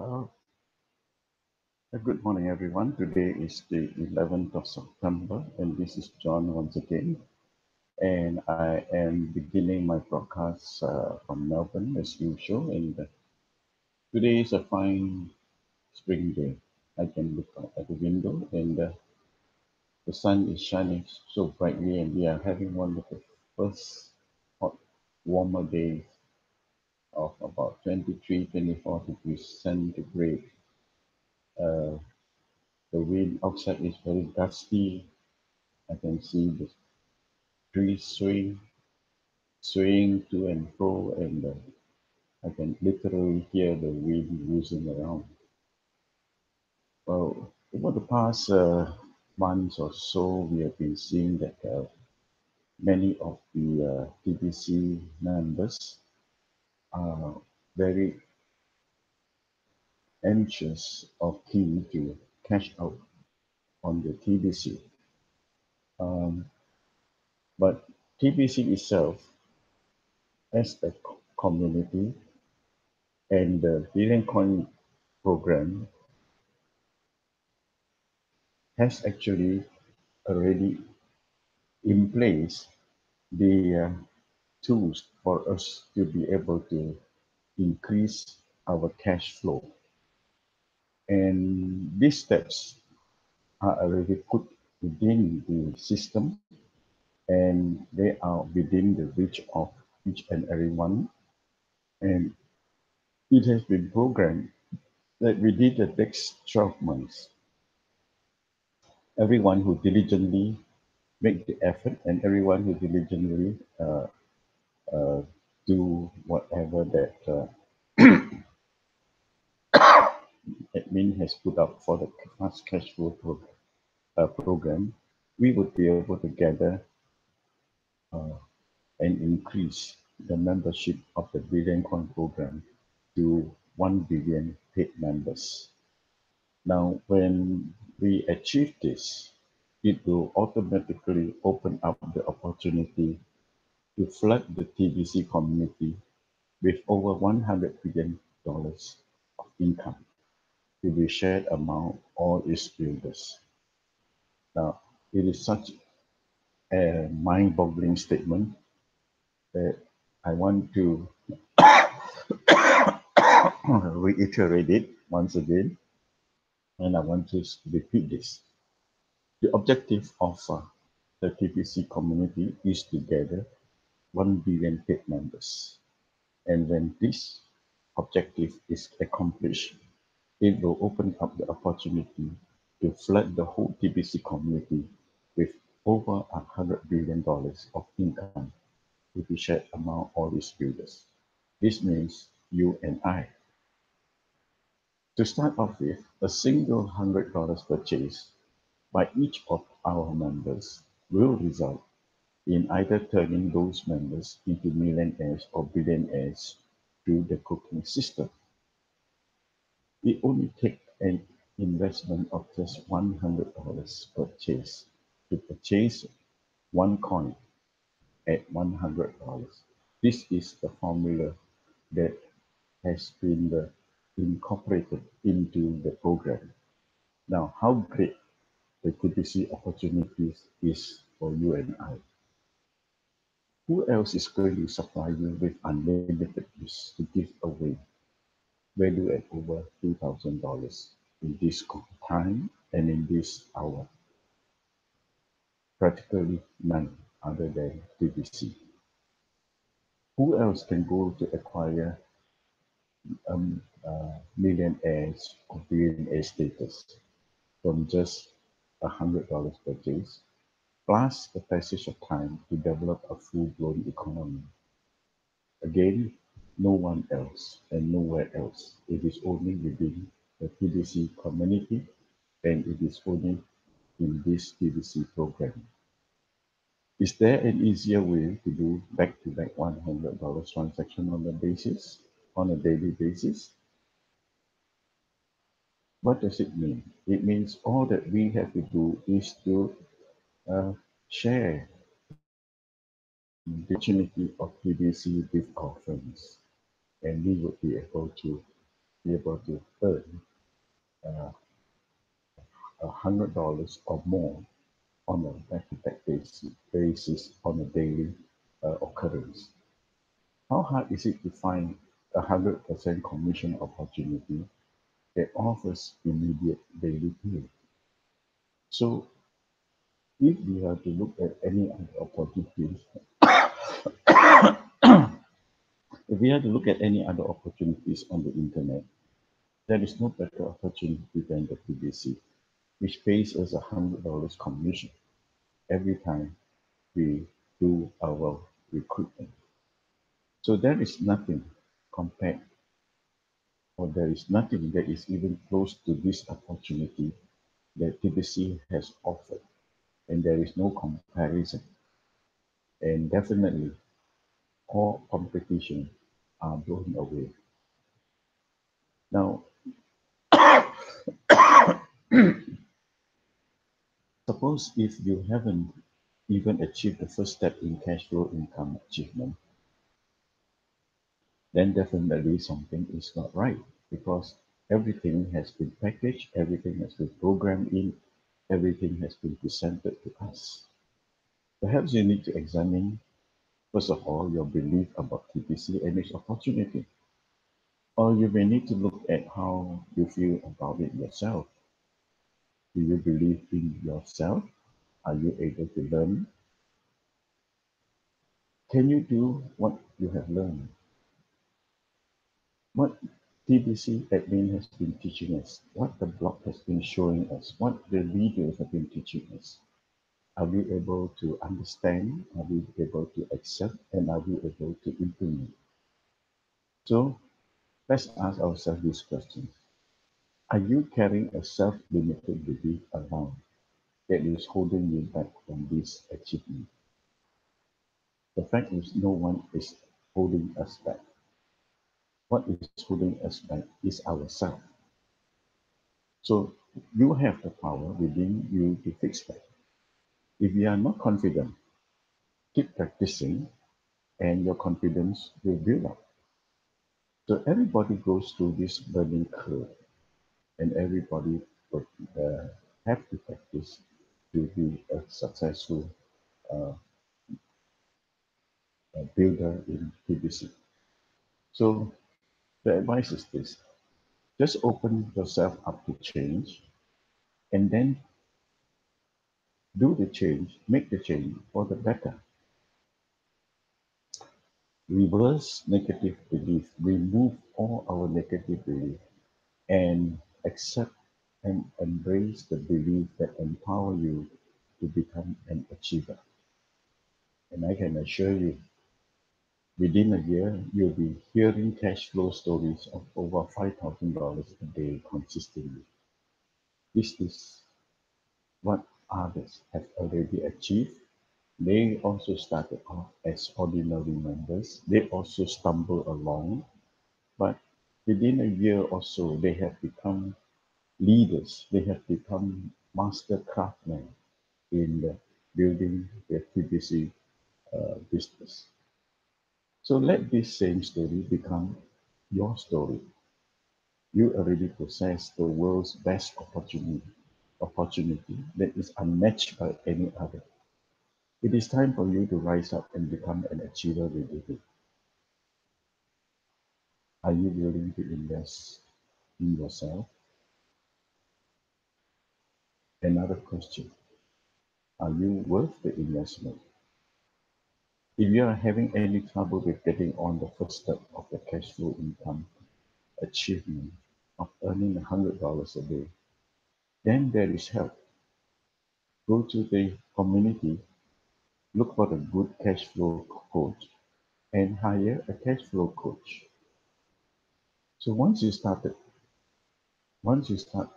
Uh, Good morning, everyone. Today is the 11th of September, and this is John once again. And I am beginning my broadcast from Melbourne as usual. And today is a fine spring day. I can look out at the window, and the sun is shining so brightly, and we are having one of the first hot, warmer days of about 23, 24 degrees centigrade. Uh, the wind outside is very gusty. I can see the trees swaying to and fro, and I can literally hear the wind whizzing around. Well, over the past months or so, we have been seeing that many of the TBC members are very anxious or keen to cash out on the TBC. Um, but TBC itself, as a community, and the Billion Coin program has actually already in place the tools for us to be able to increase our cash flow. And these steps are already put within the system, and they are within the reach of each and every one. And it has been programmed that within the next 12 months, everyone who diligently make the effort and everyone who diligently uh, do whatever that admin has put up for the fast cash flow program, we would be able to gather uh, and increase the membership of the Billion Coin program to 1 billion paid members. Now, when we achieve this, it will automatically open up the opportunity to flood the TBC community with over $100 billion of income to be shared among all its builders. Now, it is such a mind-boggling statement that I want to reiterate it once again, and I want to repeat this. The objective of the TPC community is to gather 1 billion paid members. And when this objective is accomplished, it will open up the opportunity to flood the whole TBC community with over $100 billion of income to be shared among all its builders. This means you and I. To start off with, a single $100 purchase by each of our members will result in either turning those members into millionaires or billionaires through the cooking system. It only takes an investment of just $100 purchase to purchase one coin at $100. This is the formula that has been incorporated into the program. Now, how great the TPC opportunities is for you and I? Who else is going to supply you with unlimited gifts to give away, valued at over $2,000 in this time and in this hour? Practically none other than TPC. Who else can go to acquire millionaires or billionaire status from just $100 purchase, plus the passage of time to develop a full-blown economy? Again, no one else and nowhere else. It is only within the TDC community, and it is only in this TDC program. Is there an easier way to do back-to-back $100 transaction on a daily basis? What does it mean? It means all that we have to do is to uh, share the opportunity of TDC with our friends, and we would be able to be able to earn uh, $100 or more on a back-to-back basis on a daily occurrence. How hard is it to find 100% commission opportunity that offers immediate daily pay? So if we are to look at any other opportunities, if we are to look at any other opportunities on the internet, there is no better opportunity than the PBC, which pays us $100 commission every time we do our recruitment. So there is nothing compared, or there is nothing that is even close to this opportunity that TBC has offered, and there is no comparison. And definitely, all competition are blown away. Now, suppose if you haven't even achieved the first step in cash flow income achievement, then definitely something is not right because everything has been packaged, everything has been programmed in, everything has been presented to us. Perhaps you need to examine, first of all, your belief about TPC and its opportunity. Or you may need to look at how you feel about it yourself. Do you believe in yourself? Are you able to learn? Can you do what you have learned? What TBC admin has been teaching us, what the blog has been showing us, what the videos have been teaching us. Are we able to understand? Are we able to accept? And are we able to implement? So let's ask ourselves these questions. Are you carrying a self-limited belief around that is holding you back from this achievement? The fact is no one is holding us back. What is holding us back is ourselves. So you have the power within you to fix that. If you are not confident, keep practicing and your confidence will build up. So everybody goes through this learning curve and everybody would have to practice to be a successful uh, builder in PBC. So the advice is this: just open yourself up to change and then do the change, make the change for the better. Reverse negative belief, remove all our negative belief and accept and embrace the belief that empower you to become an achiever. And I can assure you, within a year, you'll be hearing cash flow stories of over $5,000 a day consistently. This is what others have already achieved. They also started off as ordinary members. They also stumble along, but within a year or so, they have become leaders. They have become master craftsmen in building their PPC business. So let this same story become your story. You already possess the world's best opportunity that is unmatched by any other. It is time for you to rise up and become an achiever within it. Are you willing to invest in yourself? Another question. Are you worth the investment? If you are having any trouble with getting on the first step of the cash flow income achievement of earning $100 a day, then there is help. Go to the community, look for a good cash flow coach, and hire a cash flow coach. So once you start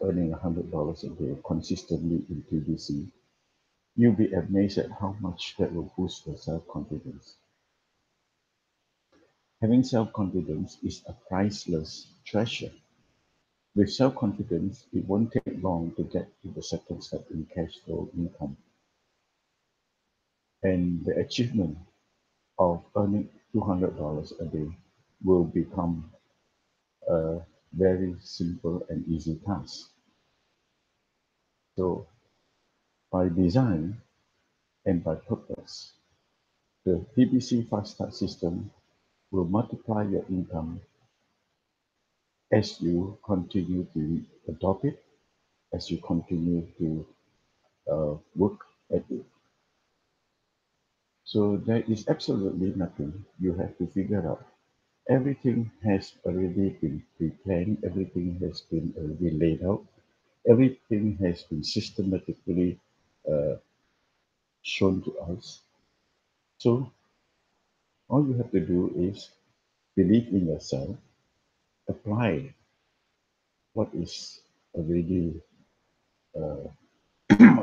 earning $100 a day consistently in TBC, you'll be amazed at how much that will boost your self-confidence. Having self-confidence is a priceless treasure. With self-confidence, it won't take long to get to the second step in cash flow income. And the achievement of earning $200 a day will become very simple and easy task. So by design and by purpose, the TBC Fast Start system will multiply your income as you continue to adopt it, as you continue to work at it. So there is absolutely nothing you have to figure out. Everything has already been pre-planned, everything has been already laid out, everything has been systematically uh, shown to us. So all you have to do is believe in yourself, apply what is already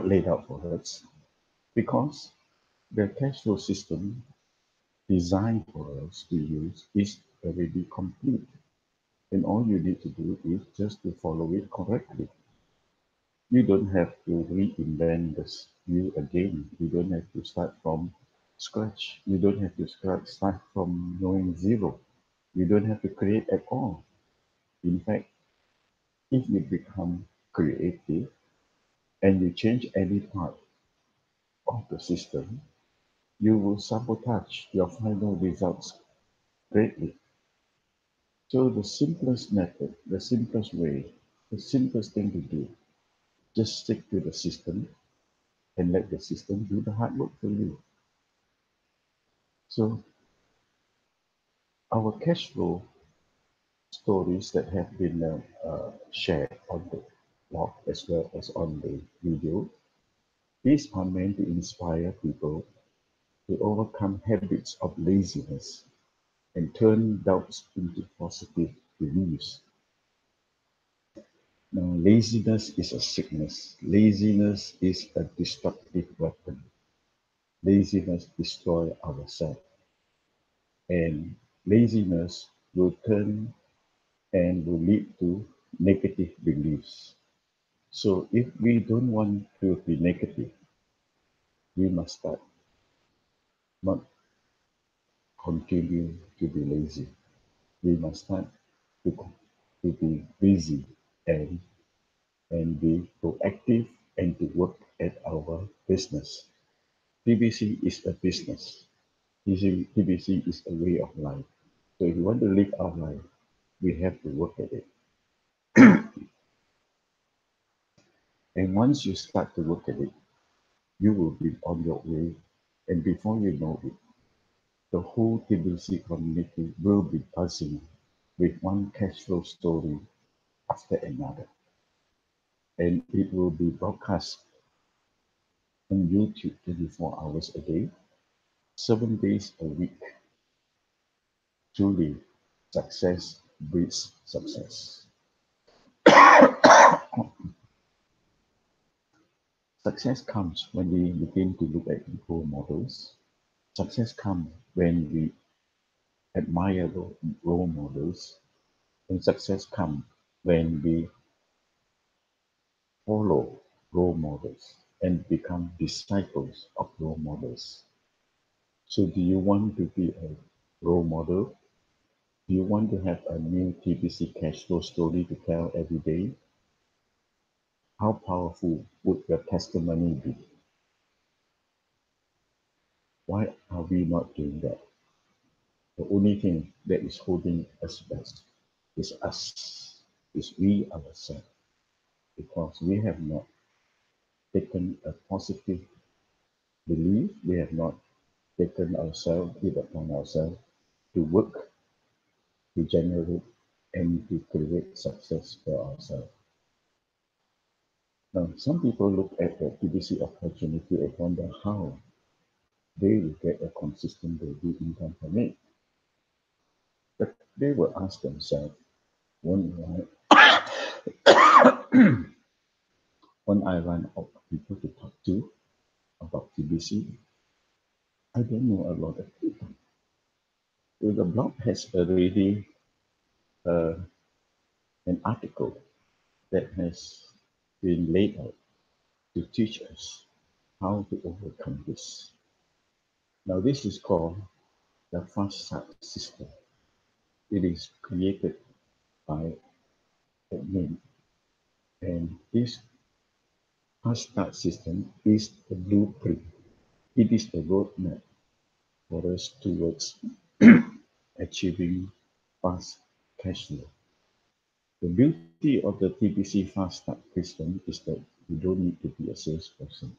laid out for us, because the cash flow system designed for us to use is already complete. And all you need to do is just to follow it correctly. You don't have to reinvent this wheel again. You don't have to start from scratch. You don't have to start from knowing zero. You don't have to create at all. In fact, if you become creative and you change any part of the system, you will sabotage your final results greatly. So the simplest method, the simplest way, the simplest thing to do, just stick to the system and let the system do the hard work for you. So our cash flow stories that have been shared on the blog as well as on the video, these are meant to inspire people to overcome habits of laziness and turn doubts into positive beliefs. Now, laziness is a sickness. Laziness is a destructive weapon. Laziness destroys ourselves, and laziness will turn and will lead to negative beliefs. So, if we don't want to be negative, we must start not continue to be lazy. We must start to, to be busy and be proactive and to work at our business. TBC is a business. TBC is a way of life. So if you want to live our life, we have to work at it. And once you start to work at it, you will be on your way. And before you know it, the whole TBC community will be buzzing with one cash flow story after another. And it will be broadcast on YouTube 24 hours a day, 7 days a week. Truly, success breeds success. Success comes when we begin to look at role models. Success comes when we admire role models. And success comes when we follow role models and become disciples of role models. So, do you want to be a role model? Do you want to have a new TBC cash flow story to tell every day? How powerful would your testimony be? Why are we not doing that? The only thing that is holding us back is us, is we ourselves, because we have not taken a positive belief, we have not taken ourselves, it upon ourselves to work, to generate, and to create success for ourselves. Now, some people look at the TBC opportunity and wonder how they will get a consistent daily income from it. But they will ask themselves, when when I run out of people to talk to about TBC, I don't know a lot of people. So the blog has already uh, an article that has been laid out to teach us how to overcome this. Now, this is called the fast start system. It is created by admin. And this fast start system is the blueprint. It is the roadmap for us towards achieving fast cash flow. The beauty of the TPC fast start system is that you don't need to be a salesperson.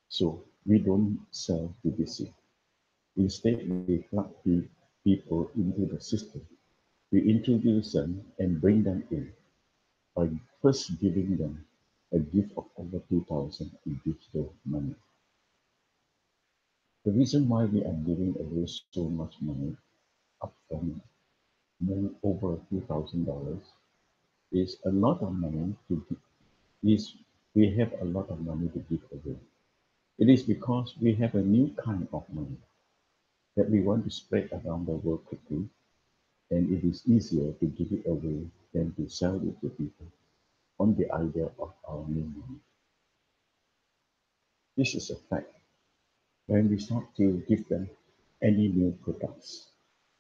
So we don't sell TPC. Instead, we plug people into the system. We introduce them and bring them in by first giving them a gift of over 2,000 in digital money. The reason why we are giving away so much money upfront, more over $2,000, is a lot of money to give, is we have a lot of money to give away. It is because we have a new kind of money that we want to spread around the world quickly, and it is easier to give it away than to sell it to people on the idea of our new money. This is a fact. When we start to give them any new products,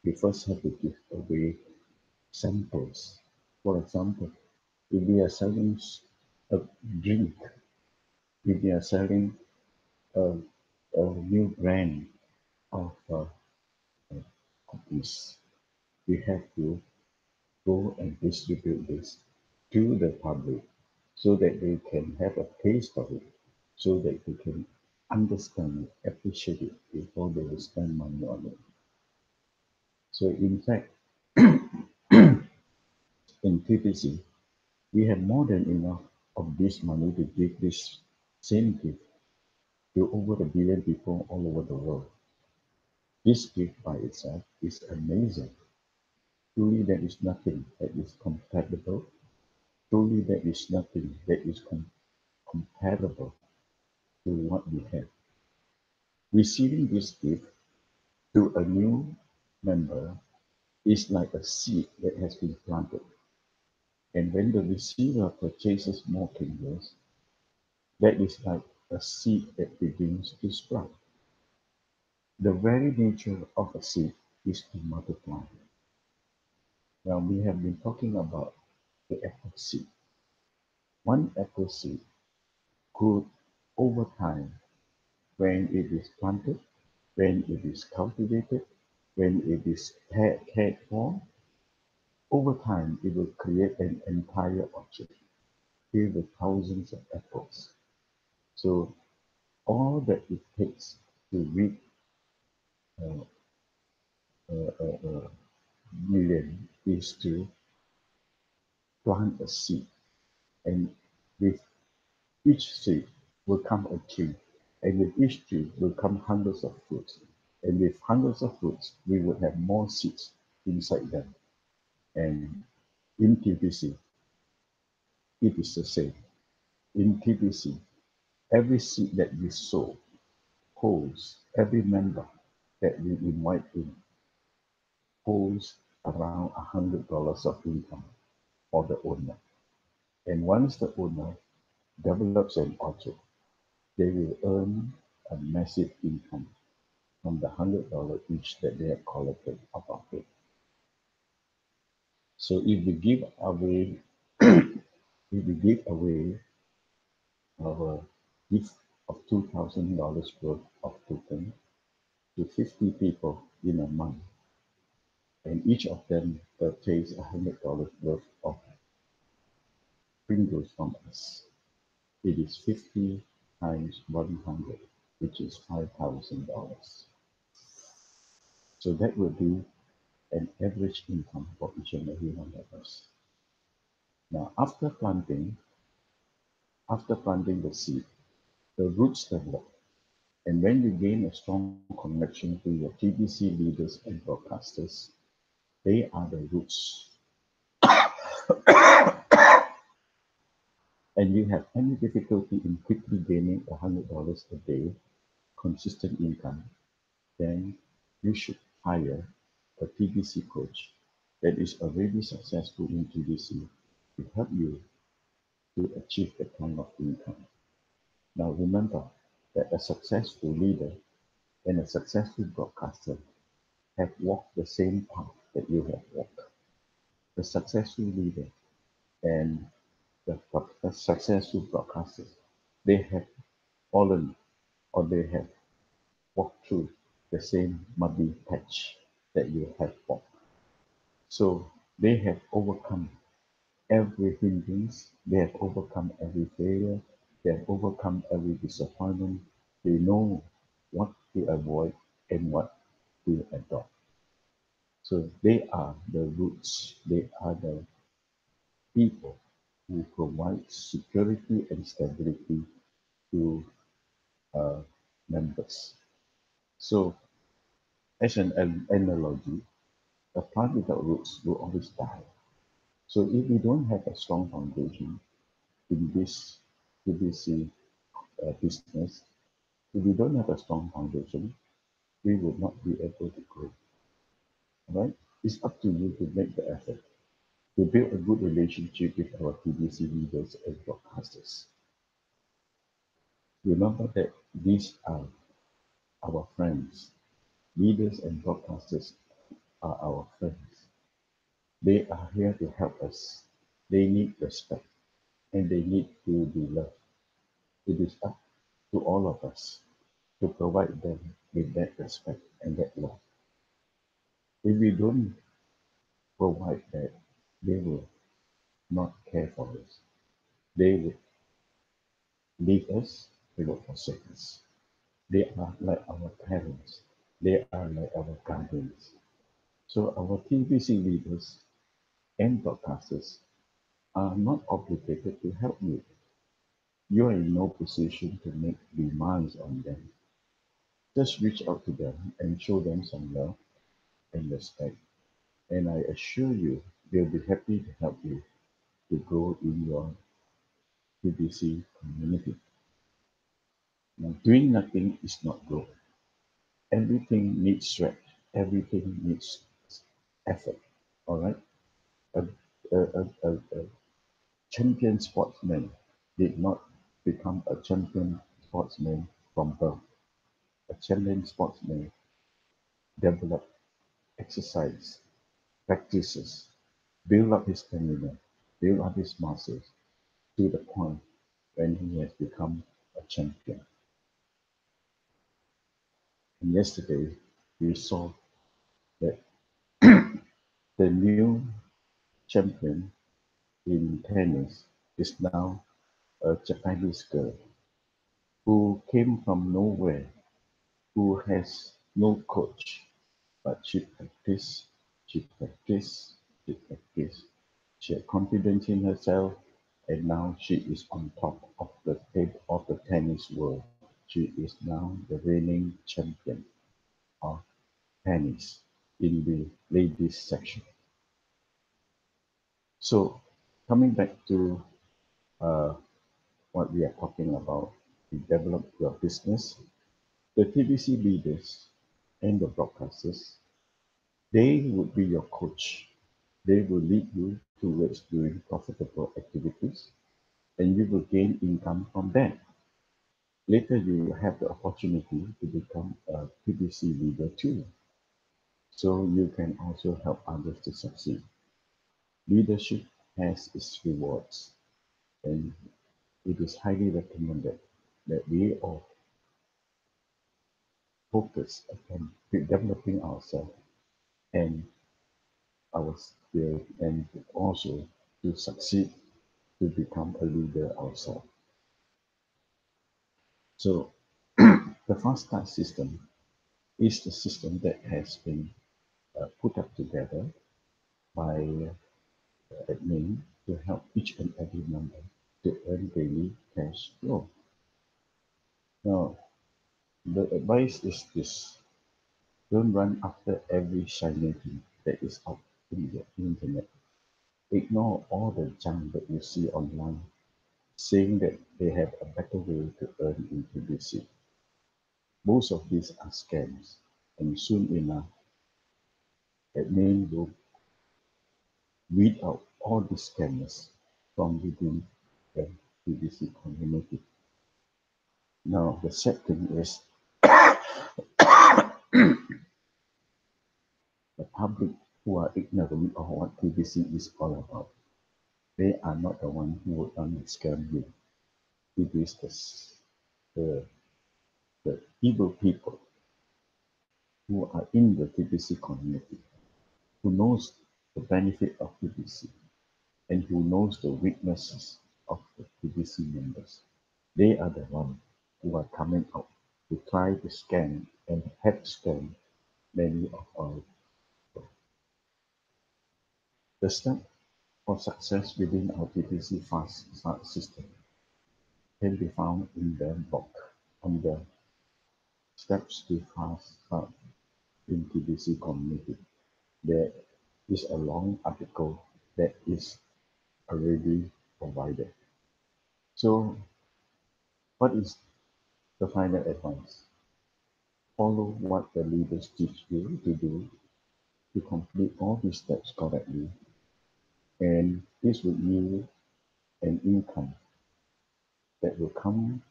we first have to give away samples. For example, if we are selling a drink, if we are selling a, a new brand of cookies, we have to go and distribute this to the public so that they can have a taste of it, so that they can understand it, appreciate it before they will spend money on it. So in fact, in TPC, we have more than enough of this money to give this same gift to over a billion people all over the world. This gift by itself is amazing. Truly, there is nothing that is compatible. Truly, there is nothing that is comparable to what we have. Receiving this gift to a new member is like a seed that has been planted. And when the receiver purchases more Kringles, that is like a seed that begins to sprout. The very nature of a seed is to multiply. Now we have been talking about the apple seed. One apple seed could, over time, when it is planted, when it is cultivated, when it is cared for, over time it will create an entire orchard filled with thousands of apples. So all that it takes to reach a, a million is to plant a seed, and with each seed will come a tree, and with each tree will come hundreds of fruits, and with hundreds of fruits we would have more seeds inside them. And in TPC, it is the same. In TPC, every seed that we sow holds, every member that we invite in holds around $100 of income for the owner. And once the owner develops an orchard, they will earn a massive income from the $100 each that they have collected out of it. So if we give away our gift of $2,000 worth of token to 50 people in a month, and each of them purchase $100 worth of Pringles from us, it is 50 times 100, which is $5,000. So that would be an average income for each and every one of us. Now, after planting the seed, the roots develop. And when you gain a strong connection to your TBC leaders and broadcasters, they are the roots. And you have any difficulty in quickly gaining $100 a day consistent income, then you should hire a TBC coach that is already successful in TBC to help you to achieve that kind of income. Now remember that a successful leader and a successful broadcaster have walked the same path that you have walked. the successful leader and the successful broadcasters, they have fallen or they have walked through the same muddy patch that you have walked. So they have overcome every hindrance, they have overcome every failure, they have overcome every disappointment. They know what to avoid and what to adopt. So they are the roots, they are the people who provide security and stability to uh, members. So, as an analogy, a plant without roots will always die. So, if we don't have a strong foundation in this PVC business, if we don't have a strong foundation, we will not be able to grow. All right? It's up to you to make the effort to build a good relationship with our PVC leaders and broadcasters. Remember that these are our friends. Leaders and broadcasters are our friends. They are here to help us. They need respect and they need to be loved. It is up to all of us to provide them with that respect and that love. If we don't provide that, they will not care for us. They will leave us, they will forsake us. They are like our parents. They are like our guardians. So our TVC leaders and broadcasters are not obligated to help you. You are in no position to make demands on them. Just reach out to them and show them some love and respect. And I assure you, they'll be happy to help you to grow in your PBC community. Now, doing nothing is not growth. Everything needs sweat. Everything needs effort. All right. A, a champion sportsman did not become a champion sportsman from birth. A champion sportsman developed exercise, practices, build up his stamina, build up his muscles to the point when he has become a champion. And yesterday, we saw that the new champion in tennis is now a Japanese girl who came from nowhere, who has no coach, but she practiced. She had confidence in herself, and now she is on top of the tennis world. She is now the reigning champion of tennis in the ladies section. So, coming back to uh, what we are talking about, to develop your business, the TVC leaders and the broadcasters, they would be your coach. They will lead you towards doing profitable activities and you will gain income from that. Later, you will have the opportunity to become a PVC leader too. So you can also help others to succeed. Leadership has its rewards, and it is highly recommended that we all focus on developing ourselves and our skill and also to succeed to become a leader ourselves. So the fast start system is the system that has been put up together by admin to help each and every member to earn daily cash flow. Now, the advice is this: don't run after every shiny thing that is out in the internet. Ignore all the junk that you see online saying that they have a better way to earn in PBC. Most of these are scams, and soon enough, admin will weed out all the scammers from within the PBC community. Now, the sad thing is the public who are ignorant of what TBC is all about. They are not the one who would scam you. It is the, the evil people who are in the TBC community, who knows the benefit of TBC and who knows the weaknesses of the TBC members. They are the ones who are coming out to try to scam and have scammed many of our people. The step for success within our TBC fast start system can be found in the book on the steps to fast start in TBC community. There is a long article that is already provided. So what is the final advice? Follow what the leaders teach you to do to complete all these steps correctly, and this will yield an income that will come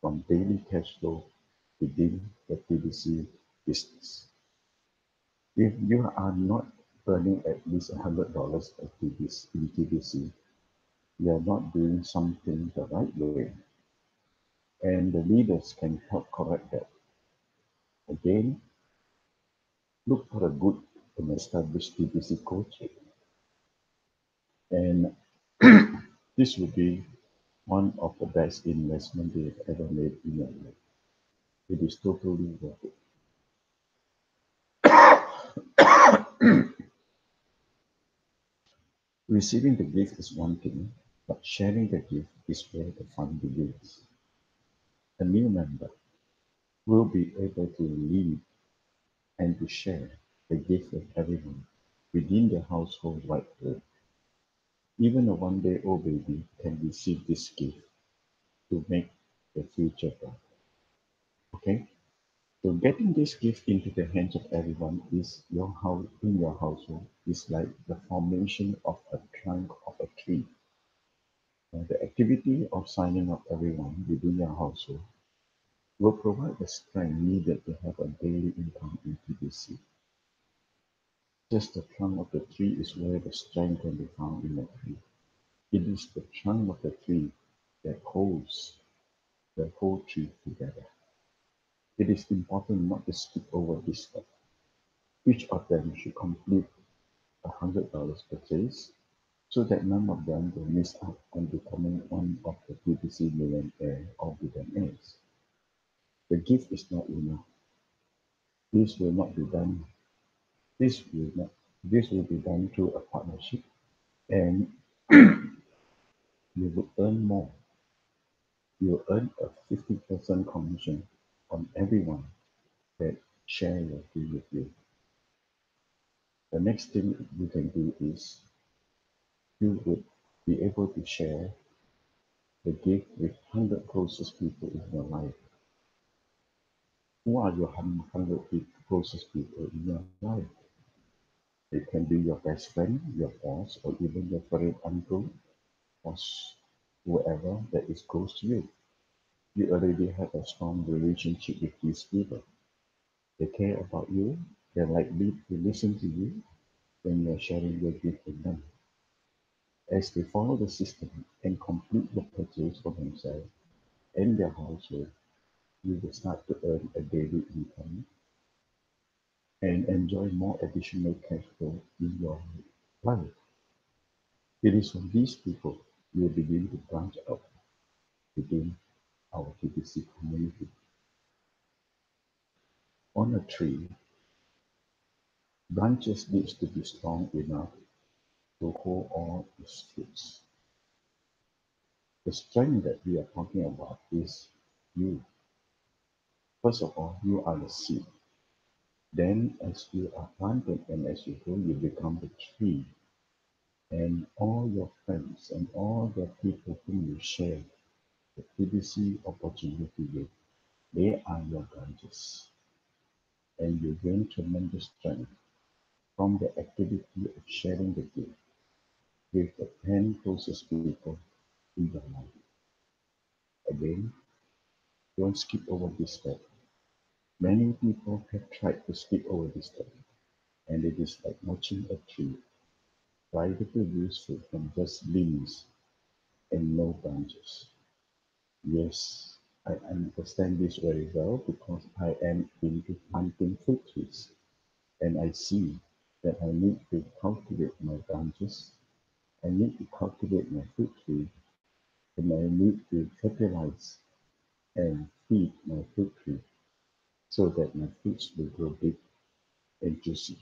from daily cash flow within the TBC business. If you are not earning at least $100 in TBC, you are not doing something the right way, and the leaders can help correct that. Again, look for a good and established TBC coach, and this will be one of the best investment you've ever made in your life. It is totally worth it. Receiving the gift is one thing, but sharing the gift is where the fun begins. A new member will be able to lead and to share the gift with everyone within the household right away. Even a 1 day old baby can receive this gift to make the future bright. Okay? So getting this gift into the hands of everyone is your house in your household is like the formation of a trunk of a tree. The activity of signing up everyone within your household will provide the strength needed to have a daily income in TBC. Just the trunk of the tree is where the strength can be found in the tree. It is the trunk of the tree that holds the whole tree together. It is important not to skip over this step. Each of them should complete $100 purchase so that none of them will miss out on becoming one of the TBC millionaire or billionaires. The gift is not enough. This will not be done. This will not. This will be done through a partnership, and you will earn more. You will earn a 50% commission on everyone that share your fee with you. The next thing you can do is you would be able to share the gift with 100 closest people in your life. Who are your 100 closest people in your life? It can be your best friend, your boss, or even your favorite uncle or whoever that is close to you. You already have a strong relationship with these people. They care about you. They're likely to listen to you when you're sharing your gift with them. As they follow the system and complete the purchase for themselves and their household, you will start to earn a daily income and enjoy more additional cash flow in your life. It is from these people you begin to branch out within our TBC community. On a tree, branches needs to be strong enough to hold all its fruits. The strength that we are talking about is you. First of all, you are the seed. Then, as you are planted and as you grow, you become the tree. And all your friends and all the people whom you share the TBC opportunity with, they are your branches. And you gain tremendous strength from the activity of sharing the gift with the 10 closest people in your life. Again, don't skip over this step. Many people have tried to skip over this step, and it is like watching a tree try to produce fruit from just limbs and no branches. Yes, I understand this very well because I am into planting fruit trees, and I see that I need to cultivate my branches, I need to cultivate my fruit tree, and I need to fertilize and feed my fruit tree so that my fruits will grow big and juicy.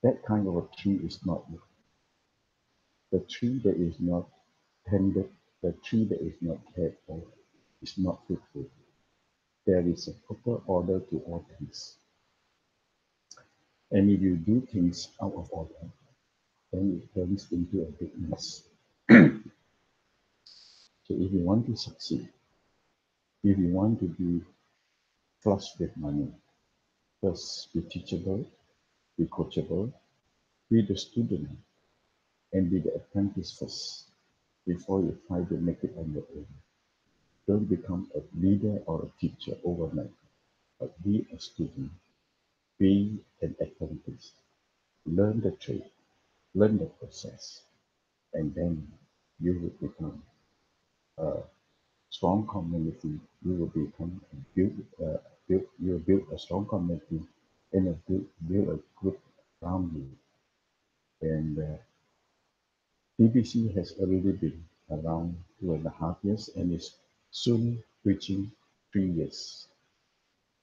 That kind of a tree is not the tree that is not tended, the tree that is not cared for is not fruitful. There is a proper order to all things. And if you do things out of order, then it turns into a big mess. So if you want to succeed, if you want to be flush with money, first be teachable, be coachable, be the student, and be the apprentice first before you try to make it on your own. Don't become a leader or a teacher overnight, but be a student, be an apprentice. Learn the trade, learn the process, and then you will become a strong community. You will become you will build a strong community and build a group around you. And TBC has already been around 2.5 years and is soon reaching 3 years.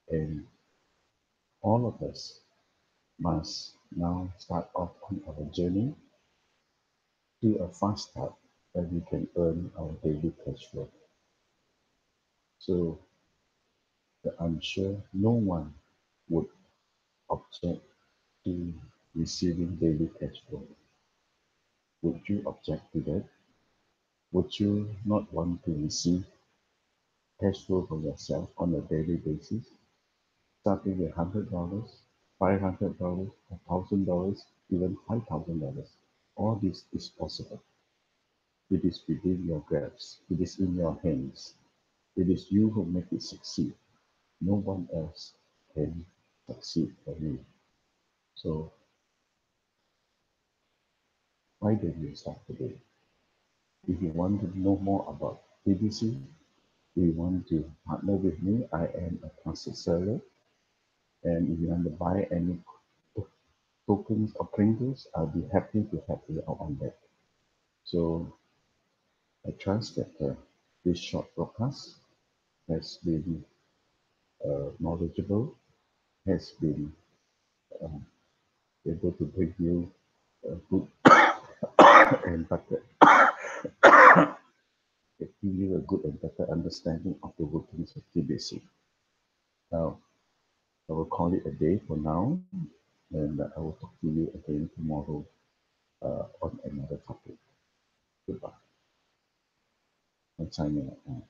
And all of us must now start off on our journey to a fast start that we can earn our daily cash flow. So I'm sure no one would object to receiving daily cash flow. Would you object to that? Would you not want to receive cash flow for yourself on a daily basis, starting with $100, $500, $1,000, even $5,000? All this is possible. It is within your grasp. It is in your hands. It is you who make it succeed. No one else can succeed for you. So why don't you start today? If you want to know more about BBC, you want to partner with me, I am a trusted seller. And if you want to buy any tokens or Kringles, I'll be happy to help you out on that. So I trust that this short broadcast has been knowledgeable, has been um, able to bring you a good and better, give you a good and better understanding of the workings of TBC. Now, I will call it a day for now, and I will talk to you again tomorrow on another topic. Goodbye. I'm signing out now.